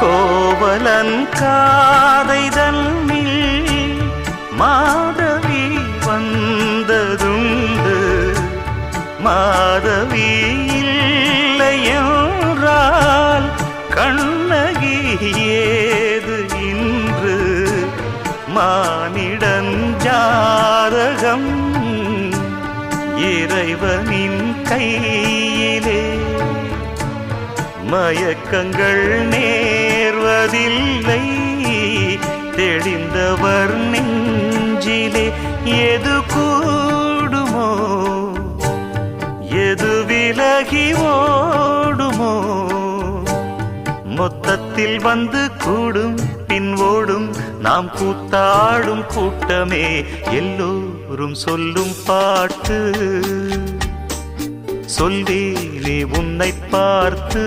கோவலன் காதை தன்னில் மாதவி வந்ததுண்டு. மாதவி இல்லையென்றால் கண்ணகி ஏது இன்று? மானிடன் ஜாதகம் இறைவனின் கையிலே. மயக்கங்கள் நேர்வதில்லை தெளிந்தவர் நெஞ்சிலே. எது கூடுமோ எது விலகி ஓடுமோ? மொத்தத்தில் வந்து கூடும் பின் ஓடும் நாம் கூத்தாடும் கூட்டமே. எல்லோரும் சொல்லும் பாட்டு சொல்வேனே உன்னை பார்த்து.